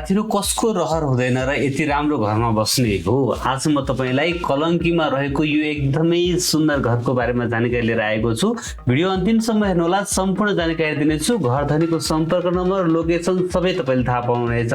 साथीहरु कसको रहर हुँदैन र यति राम्रो घरमा बस्ने हो। आज म तपाईलाई कलंकीमा रहेको यो एकदमै सुन्दर घरको बारेमा जानकारी लिएर आएको छु। भिडियो अन्तिमसम्म हेर्नुहोला, सम्पूर्ण जानकारी दिनेछु। घर धनीको सम्पर्क नम्बर, लोकेसन सबै तपाईले थाहा पाउनुहुनेछ।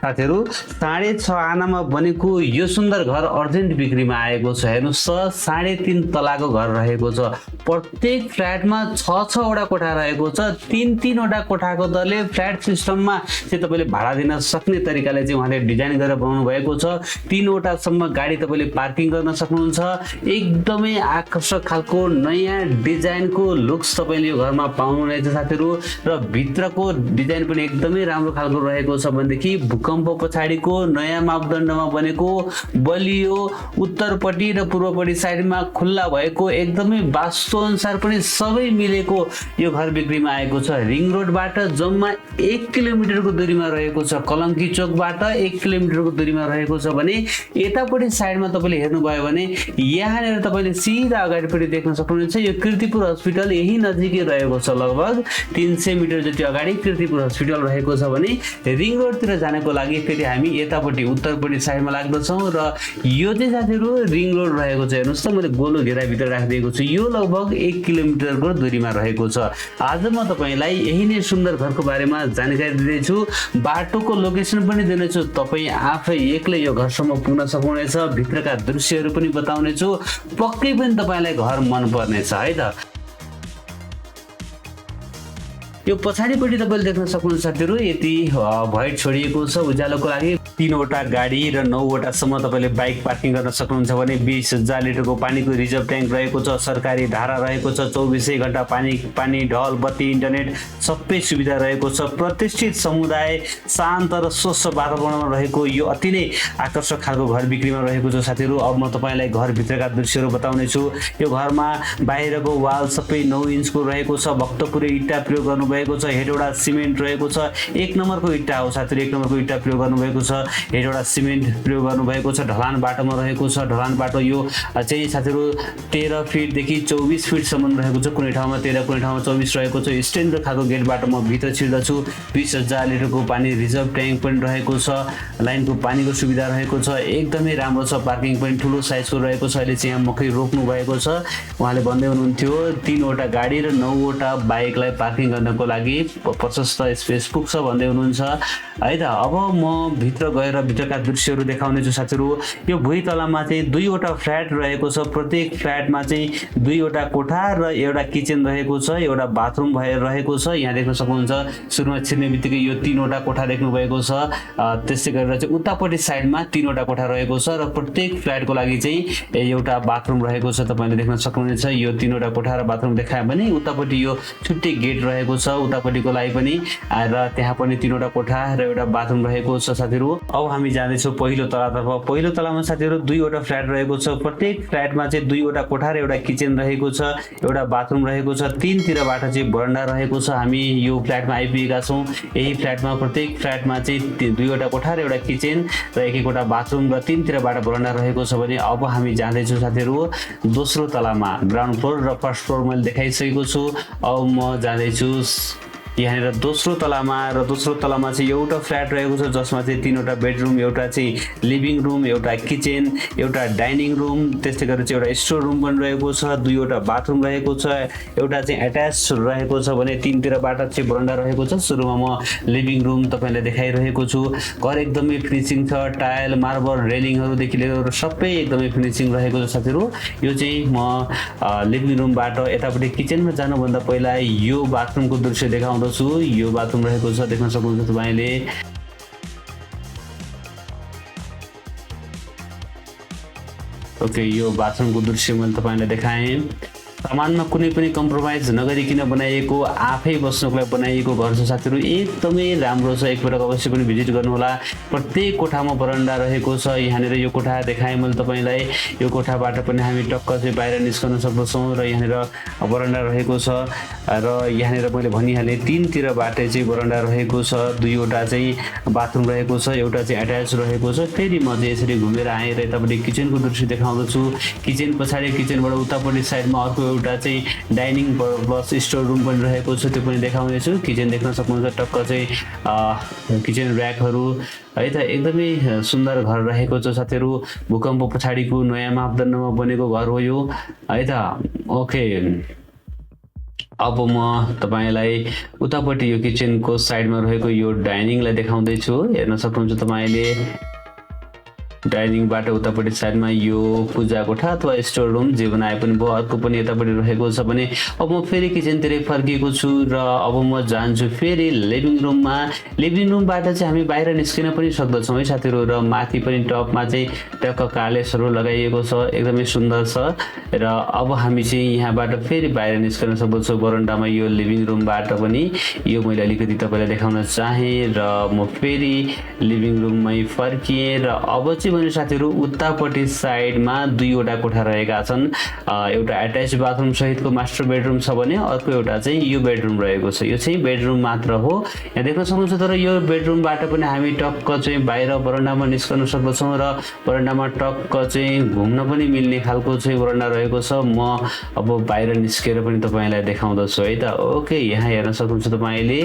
साथीहरु 6.5 आनामा बनेको यो सुन्दर घर अर्जेन्ट बिक्रीमा आएको छ। हेर्नुस्, 3.5 तलाको घर रहेको छ। प्रत्येक फ्ल्याटमा 6 वटा कोठा रहेको छ। 3 वटा कोठाको दरले फ्ल्याट सिस्टममा चाहिँ तपाईले भाडा दिन सक्ने तरिकाले चाहिँ उहाँले डिजाइन गरेर बनाउनु भएको छ। 3 वटा सम्म गाडी तपाईले पार्किङ गर्न सक्नुहुन्छ। एकदमै आकर्षक खालको नयाँ डिजाइनको लुक्स तपाईले यो घरमा पाउनुहुनेछ साथीहरु। र भित्रको डिजाइन पनि एकदमै राम्रो खालको रहेको छ भनेदेखि भूकम्प पछाडिको नयाँ मापदण्डमा बनेको बलियो उत्तरपट्टि र पूर्वपट्टि साइडमा खुल्ला भएको एकदमै वास्तु अनुसार पनि सबै मिलेको यो घर बिक्रीमा आएको छ। रिङ रोडबाट जम्मा 1 किलोमिटरको दूरीमा रहेको छ। कलंकी चोकबाट 1 किलोमिटरको दूरीमा रहेको छ भने यतापट्टि साइडमा तपाईले हेर्नुभयो भने यहाँनिर तपाईले सिधा अगाडिपट्टि देख्न सक्नुहुन्छ यो कीर्तिपुर हस्पिटल यही नजिकै रहेको छ। लगभग 300 मिटर जति अगाडि कीर्तिपुर हस्पिटल रहेको छ भने रिङ रोडतिर जानको लागि फेरि हामी यतापट्टि उत्तरपट्टि साइडमा लाग्दछौँ र यो चाहिँ साथीहरु रिङ रोड रहेको छ। हेर्नुस् त, मैले गोलो घेरा भित्र राखिदिएको छु। यो लगभग 1 किलोमिटरको दूरीमा रहेको छ। आज म तपाईलाई यही नै सुन्दर घरको बारेमा जानकारी दिँदैछु। बाटोको लोकेसन पनि दिनेछु। तपाई आफै एक्लै यो घरसम्म पुग्न सक्नुहुनेछ। भित्रका दृश्यहरू पनि बताउनेछु। पक्कै पनि तपाईलाई घर मन पर्नेछ है त। यो पछाडिपट्टि तपाईले देख्न सक्नुहुन्छ साथीहरु, यति भइट छोडिएको छ उज्यालोको लागि। 3 वटा गाडी र 9 वटा सम्म तपाईले बाइक पार्किङ गर्न सक्नुहुन्छ भने 20,000 लिटरको पानीको रिजर्भ ट्याङ्क रहेको छ। सरकारी धारा रहेको छ। 24 घण्टा पानी ढल बत्ती इन्टरनेट सबै सुविधा रहेको छ। प्रतिष्ठित समुदाय, शान्त र स्वच्छ वातावरणमा रहेको यो अति नै आकर्षक खालको घर बिक्रीमा रहेको छ साथीहरु। अब म तपाईलाई घर भित्रका दृश्यहरू बताउने छु। यो घरमा बाहिरको वाल सबै 9 इन्चको रहेको छ। भक्तपुरे इट्टा प्रयोग गर्नु भएको छ। हेडवटा सिमेन्ट रहेको छ। 1 नम्बरको इट्टा हो साथीहरु। 1 नम्बरको इट्टा प्रयोग गर्नु भएको छ। हेडवटा सिमेन्ट प्रयोग गर्नु भएको छ। ढलान बाटोमा रहेको छ। ढलान बाटो यो चाहिँ साथीहरु 13 फिट देखि 24 फिट सम्म रहेको छ। कुनै ठाउँमा 13 कुनै ठाउँमा 24 रहेको छ। स्ट्यान्डर्ड खालको गेटबाट म भित्र छिर्दछु। 20,000 लिटरको पानी रिजर्भ ट्याङ्क पनि रहेको छ। लाइनको पानीको सुविधा रहेको छ। एकदमै राम्रो छ। पार्किङ पनि ठुलो साइजको रहेको छ। अहिले चाहिँ यहाँ मकै रोक्नु भएको छ। उहाँले भन्दै हुनुहुन्थ्यो 3 वटा गाडी र 9 वटा बाइकलाई पार्किङ गर्नको लागि प्रशस्त स्पेस पुग्छ भन्दै हुनुहुन्छ है त। अब म भित्र गएर भित्रका दृश्यहरू देखाउने छु साथीहरु। यो भुइँ तलामा चाहिँ 2 वटा फ्ल्याट रहेको छ। प्रत्येक फ्ल्याटमा चाहिँ 2 वटा कोठा र एउटा किचन रहेको छ। एउटा बाथरुम भएर रहेको छ। यहाँ देख्न सक्नुहुन्छ सुरुमा छिर्ने बित्तिकै यो 3 वटा कोठा देख्नु भएको छ। त्यसै गरेर चाहिँ उतापट्टि साइडमा 3 वटा कोठा रहेको छ र प्रत्येक फ्ल्याटको लागि चाहिँ एउटा बाथरुम रहेको छ। तपाईले देख्न सक्नुहुनेछ यो 3 वटा कोठा र बाथरुम देखाए भने उतापट्टि यो छुट्टै गेट रहेको छ उतापट्टिको लागि पनि, र त्यहाँ पनि 3 वटा कोठा र एउटा बाथरुम रहेको छ साथीहरु। अब हामी जाँदैछौँ पहिलो तलातर्फ। पहिलो तलामा साथीहरु 2 वटा फ्ल्याट रहेको छ। प्रत्येक फ्ल्याटमा चाहिँ 2 वटा कोठा र एउटा किचन रहेको छ। एउटा बाथरुम रहेको छ। 3 तिरबाट चाहिँ बरन्डा रहेको छ। हामी यो फ्ल्याटमा आइपुगेका छौँ। यही फ्ल्याटमा प्रत्येक फ्ल्याटमा चाहिँ 2 वटा कोठा र एउटा किचन र 1-1 बाथरुम र 3 तिरबाट बरन्डा रहेको छ भने अब हामी जाँदैछौँ साथीहरु दोस्रो तलामा। ग्राउन्ड फ्लोर र फर्स्ट फ्लोर मैले देखाइसकेको छु। अब म जाँदैछु यहाँनिर दोस्रो तलामा। र दोस्रो तलामा चाहिँ एउटा फ्ल्याट रहेको छ जसमा चाहिँ 3 वटा बेडरुम, एउटा चाहिँ लिभिङ रुम, एउटा किचन, एउटा डाइनिङ रुम, त्यस्तै गरेर चाहिँ एउटा स्टोर रुम पनि रहेको छ। 2 वटा बाथरुम रहेको छ। एउटा चाहिँ एट्याच रहेको छ भने 3 तिरबाट चाहिँ बरन्डा रहेको छ। सुरुमा म लिभिङ रुम तपाईलाई देखाइरहेको छु। घर एकदमै फिनिसिङ छ। टाइल, मार्बल, रेलिङहरुदेखि लिएर सबै एकदमै फिनिसिङ रहेको छ साथीहरु। यो चाहिँ म लिभिङ रुमबाट यतापट्टि किचनमा जानुभन्दा पहिला यो बाथरुमको दृश्य देखाउँछु। यो बाथरुम रहेको छ, देख्न सक्नुहुन्छ तपाईले। ओके, यो बाथरुमको दृश्य मैले तपाईलाई देखाएँ। सामानमा कुनै पनि कम्प्रोमाइज नगरिकन बनाइएको, आफै बस्नको लागि बनाइएको घर छ साथीहरु। एकदमै राम्रो छ। एकपटक अवश्य पनि भिजिट गर्नुहोला। प्रत्येक कोठामा बरन्डा रहेको छ। यहाँनिर यो कोठा देखाएँ मैले तपाईलाई। यो कोठाबाट पनि हामी टक्क चाहिँ बाहिर निस्कन सक्दछौँ र यहाँनिर बरन्डा रहेको छ। र यहाँनिर मैले भनिहालेँ 3 तिरबाट चाहिँ बरन्डा रहेको छ। 2 वटा चाहिँ बाथरुम रहेको छ। एउटा चाहिँ एट्याच रहेको छ। फेरि म चाहिँ यसरी घुमेर आएर यतापट्टि किचनको दृश्य देखाउँदछु। किचन पछाडि किचनबाट उतापट्टि साइडमा अर्को एउटा चाहिँ डाइनिङ प्लस स्टोर रुम पनि रहेको छ, त्यो पनि देखाउनेछु। किचन देख्न सक्नुहुन्छ, टक्क चाहिँ किचन र्याकहरू है त, एकदमै सुन्दर घर रहेको छ साथीहरू। भूकम्प पछाडिको नयाँ मापदण्डमा बनेको घर हो यो है त। ओके, अब म तपाईँलाई उतापट्टि यो किचनको साइडमा रहेको यो डाइनिङलाई देखाउँदैछु। हेर्न सक्नुहुन्छ तपाईँले डाइनिङबाट उतापट्टि साइडमा यो पूजा कोठा अथवा स्टोर रुम जे बनाए पनि भयो। अर्को पनि यतापट्टि रहेको छ भने अब म फेरि किचनतिरै फर्किएको छु र अब म जान्छु फेरि लिभिङ रुममा। लिभिङ रुमबाट चाहिँ हामी बाहिर निस्किन पनि सक्दछौँ है साथीहरू। र माथि पनि टपमा चाहिँ टक्क कार्लेसहरू लगाइएको छ, एकदमै सुन्दर छ। र अब हामी चाहिँ यहाँबाट फेरि बाहिर निस्कन सक्दछौँ बरन्डामा। यो लिभिङ रुमबाट पनि यो मैले अलिकति तपाईँलाई देखाउन चाहेँ र म फेरि लिभिङ रुममै फर्किएँ। र अब चाहिँ भने साथीहरू उतापट्टि साइडमा दुईवटा कोठा रहेका छन्। एउटा एट्याच बाथरुम सहितको मास्टर बेडरुम छ भने अर्को एउटा चाहिँ यो बेडरुम रहेको छ। यो चाहिँ बेडरुम मात्र हो, यहाँ देख्न सक्नुहुन्छ। तर यो बेडरुमबाट पनि हामी टक्क चाहिँ बाहिर बरन्डामा निस्कन सक्दछौँ र बरन्डामा टक्क चाहिँ घुम्न पनि मिल्ने खालको चाहिँ बरन्डा रहेको छ। म अब बाहिर निस्केर पनि तपाईँलाई देखाउँदछु है त। ओके, यहाँ हेर्न सक्नुहुन्छ तपाईँले,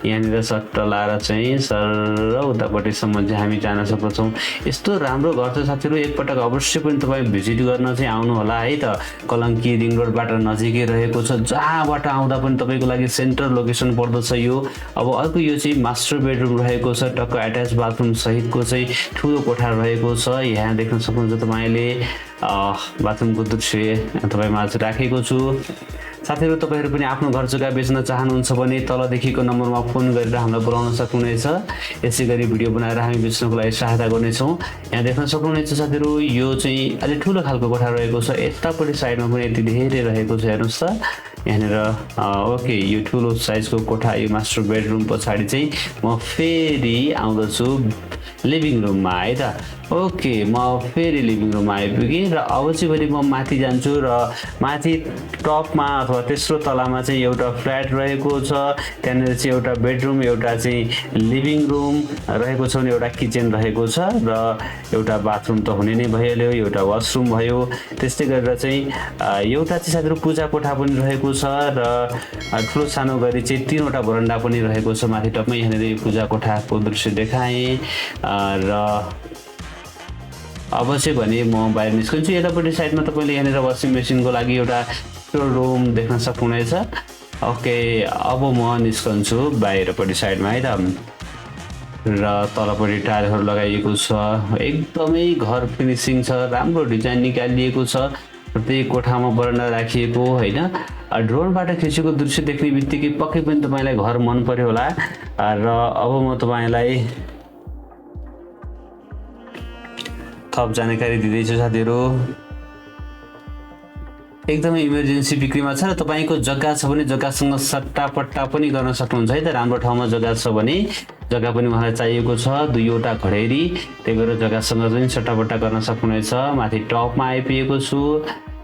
यहाँनिर सट्ट लाएर चाहिँ सर उतापट्टिसम्म चाहिँ हामी जान सक्दछौँ। यस्तो राम्रो घर छ साथीहरू, एकपटक अवश्य पनि तपाईँ भिजिट गर्न चाहिँ आउनु होला है त। कलङ्की रिङ रोडबाट नजिकै रहेको छ, जहाँबाट आउँदा पनि तपाईँको लागि सेन्टर लोकेसन पर्दछ यो। अब अर्को यो चाहिँ मास्टर बेडरुम रहेको छ, टक्क एट्याच बाथरुम सहितको चाहिँ ठुलो कोठा रहेको छ। यहाँ देख्न सक्नुहुन्छ तपाईँले बाथरुमको दृश्य तपाईँमाझ राखेको छु। साथीहरू, तपाईँहरू पनि आफ्नो घर जग्गा बेच्न चाहनुहुन्छ भने तलदेखिको नम्बरमा फोन गरेर हामीलाई बोलाउन सक्नुहुनेछ। यसै गरी भिडियो बनाएर हामी बेच्नको लागि सहायता गर्नेछौँ। यहाँ देख्न सक्नुहुनेछ साथीहरू, यो चाहिँ अलिक ठुलो खालको कोठा रहेको छ। यतापट्टि साइडमा पनि यति धेरै रहेको छ, हेर्नुहोस् त यहाँनिर। ओके, यो ठुलो साइजको कोठा, यो मास्टर बेडरुम पछाडि चाहिँ म फेरि आउँदछु लिभिङ रुममा है त। ओके, म फेरि लिभिङ रुममा आइपुगेँ र अब चाहिँ भने म माथि जान्छु र माथि टपमा अथवा तेस्रो तलामा चाहिँ एउटा फ्ल्याट रहेको छ। त्यहाँनिर चाहिँ एउटा बेडरुम, एउटा चाहिँ लिभिङ रुम रहेको छ भने एउटा किचन रहेको छ र एउटा बाथरुम त हुने नै भइहाल्यो, एउटा वासरुम भयो। त्यस्तै गरेर चाहिँ एउटा चाहिँ साथीहरू पूजा कोठा पनि रहेको छ र ठुलो सानो गरी चाहिँ तीनवटा बरन्डा पनि रहेको छ माथि टपमा। यहाँनिर पूजा कोठाको दृश्य देखाएँ र अब चाहिँ भने म बाहिर निस्कन्छु। यतापट्टि साइडमा तपाईँले यहाँनिर वासिङ मेसिनको लागि एउटा स्टोर रुम देख्न सक्नुहुनेछ। ओके, अब म निस्कन्छु बाहिरपट्टि साइडमा है त। र तलपट्टि टाइलहरू लगाइएको छ, एकदमै घर फिनिसिङ छ, राम्रो डिजाइन निकालिएको छ। प्रत्येक कोठामा बरन्डा राखिएको होइन। ड्रोनबाट खिचेको दृश्य देख्ने बित्तिकै पक्कै पनि तपाईँलाई घर मन पर्यो होला। र अब म तपाईँलाई थप जानकारी दिँदैछु साथीहरू। एकदमै इमर्जेन्सी बिक्रीमा छ र तपाईँको जग्गा छ भने जग्गासँग सट्टापट्टा पनि गर्न सक्नुहुन्छ है त। राम्रो ठाउँमा जग्गा छ भने जग्गा पनि उहाँलाई चाहिएको छ, दुईवटा घडेरी, त्यही भएर जग्गासँग पनि सट्टापट्टा गर्न सक्नुहुनेछ। माथि टपमा आइपुगेको छु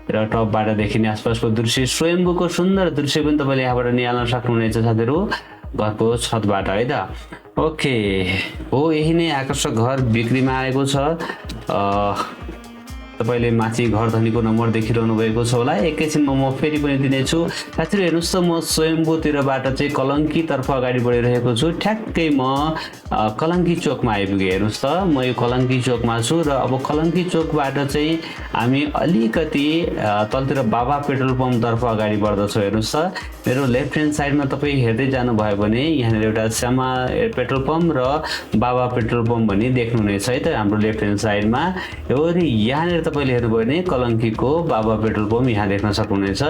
र टपबाट देखिने आसपासको दृश्य, स्वयम्भूको सुन्दर दृश्य पनि तपाईँले यहाँबाट निहाल्न सक्नुहुनेछ साथीहरू घरको छतबाट है त। ओके, हो यही नै आकर्षक घर बिक्रीमा आएको छ। तपाईँले माथि घर धनीको नम्बर देखिरहनु भएको छ होला। एकैछिनमा म फेरि पनि दिनेछु साथीहरू। हेर्नुहोस् त, म स्वयम्भूतिरबाट चाहिँ कलङ्कीतर्फ अगाडि बढिरहेको छु। ठ्याक्कै म कलङ्की चोकमा आइपुगेँ। हेर्नुहोस् त, म यो कलङ्की चोकमा छु र अब कलङ्की चोकबाट चाहिँ हामी अलिकति तलतिर बाबा पेट्रोल पम्पतर्फ अगाडि बढ्दछौँ। हेर्नुहोस् त, मेरो लेफ्ट ह्यान्ड साइडमा तपाईँ हेर्दै जानुभयो भने यहाँनिर एउटा श्यामा पेट्रोल पम्प र बाबा पेट्रोल पम्प भन्ने देख्नुहुनेछ है त हाम्रो लेफ्ट ह्यान्ड साइडमा। र यहाँनिर तपाईँले हेर्नुभयो भने कलङ्कीको बाबा पेट्रोल पम्प यहाँ देख्न सक्नुहुनेछ।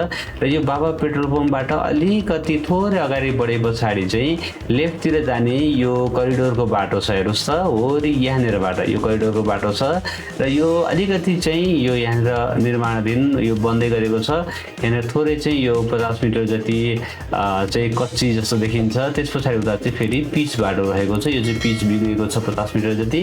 र यो बाबा पेट्रोल पम्पबाट अलिकति थोरै अगाडि बढे पछाडि चाहिँ लेफ्टतिर जाने यो करिडोरको बाटो छ। हेर्नुहोस् त, हो यहाँनिरबाट यो करिडोरको बाटो छ र यो अलिकति चाहिँ यो यहाँनिर निर्माणाधीन यो बन्दै गरेको छ। यहाँनिर थोरै चाहिँ यो 50 मिटर जति चाहिँ कच्ची जस्तो देखिन्छ। त्यस पछाडि उता चाहिँ फेरि पिच बाटो रहेको छ। यो चाहिँ पिच बिग्रेको छ 50 मिटर जति।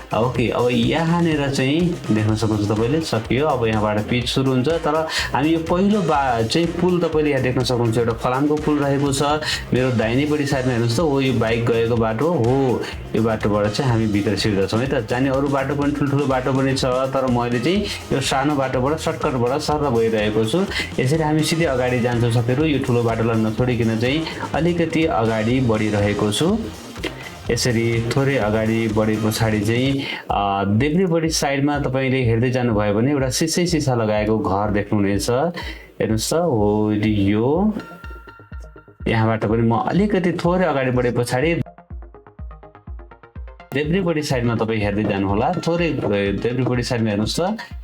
ओके, अब यहाँनिर चाहिँ देख्न सक्नुहुन्छ तपाईँ तपाईँले सकियो। अब यहाँबाट पिच सुरु हुन्छ, तर हामी यो पहिलो चाहिँ पुल तपाईँले यहाँ देख्न सक्नुहुन्छ, एउटा फलामको पुल रहेको छ। मेरो दाहिनेपट्टि साइडमा हेर्नुहोस् त, हो यो बाइक गएको बाटो हो, यो बाटोबाट चाहिँ हामी भित्र छिर्दछौँ है त। जाने अरू बाटो पनि ठुल्ठुलो बाटो पनि छ, तर मैले चाहिँ यो सानो बाटोबाट सर्टकटबाट सर गइरहेको छु। यसरी हामी सिधै अगाडि जान्छौँ साथीहरू। यो ठुलो बाटोलाई नछोडिकन चाहिँ अलिकति अगाडि बढिरहेको छु। यसरी थोरै अगाडि बढे पछाडि चाहिँ देब्रेपट्टि साइडमा तपाईँले हेर्दै जानुभयो भने एउटा सिसा लगाएको घर देख्नुहुनेछ। हेर्नुहोस् त, हो यो यहाँबाट पनि म अलिकति थोरै अगाडि बढे पछाडि देब्रेपट्टि साइडमा तपाईँ हेर्दै जानुहोला। थोरै देब्रेपट्टि साइडमा हेर्नुहोस् त,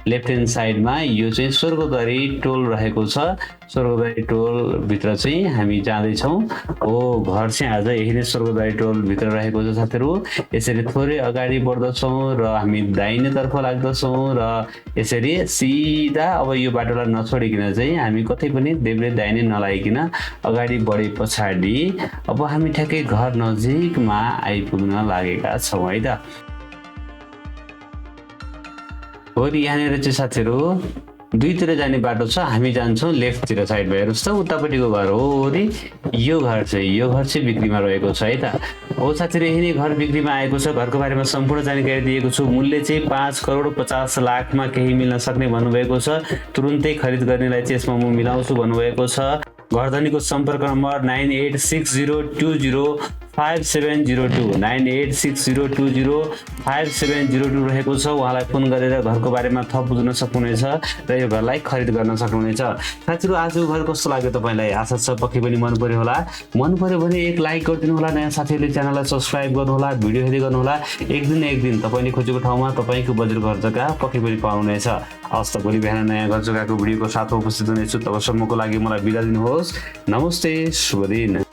लेफ्ट ह्यान्ड साइडमा यो चाहिँ स्वर्गद्वारी टोल रहेको छ। स्वर्गद्वारी टोलभित्र चाहिँ हामी जाँदैछौँ। हो घर चाहिँ आज यही नै स्वर्गद्वारी टोलभित्र रहेको छ साथीहरू। यसरी थोरै अगाडि बढ्दछौँ र हामी दाहिनेतर्फ लाग्दछौँ र यसरी सिधा अब यो बाटोलाई नछोडिकन चाहिँ हामी कतै पनि देब्रे दाहिने नलागिकन अगाडि बढे पछाडि अब हामी ठ्याक्कै घर नजिकमा आइपुग्न लागेका छौँ है त। हो यहाँनिर चाहिँ साथीहरू दुईतिर जाने बाटो छ, हामी जान्छौँ लेफ्टतिर साइडमा। हेर्नुहोस् त, उतापट्टिको घर हो रे यो घर चाहिँ बिक्रीमा रहेको छ है त। हो साथीहरू, यही नै घर बिक्रीमा आएको छ। घरको बारेमा सम्पूर्ण जानकारी दिएको छु। मूल्य चाहिँ 5,50,00,000 केही मिल्न सक्ने भन्नुभएको छ। तुरुन्तै खरिद गर्नेलाई चाहिँ यसमा म मिलाउँछु भन्नुभएको छ। घरधनीको सम्पर्क नम्बर 9860205702 9860205702 रहेको छ। उहाँलाई फोन गरेर घरको बारेमा थप बुझ्न सक्नुहुनेछ र यो घरलाई खरिद गर्न सक्नुहुनेछ। साथीहरू, आजको घर कस्तो लाग्यो तपाईँलाई? आशा छ पक्कै पनि मन पर्यो होला। मन पर्यो भने एक लाइक गरिदिनु होला। नयाँ साथीहरूले च्यानललाई सब्सक्राइब गर्नुहोला, भिडियो हेर्दै गर्नुहोला। एक दिन तपाईँले खोजेको ठाउँमा तपाईँको बजेट घर जग्गा पक्कै पनि पाउनुहुनेछ। हवस् त, भोलि बिहान नयाँ घर जग्गाको भिडियोको साथमा उपस्थित हुनेछु। तबसम्मको लागि मलाई बिदा दिनुहोस्। नमस्ते, शुभ दिन।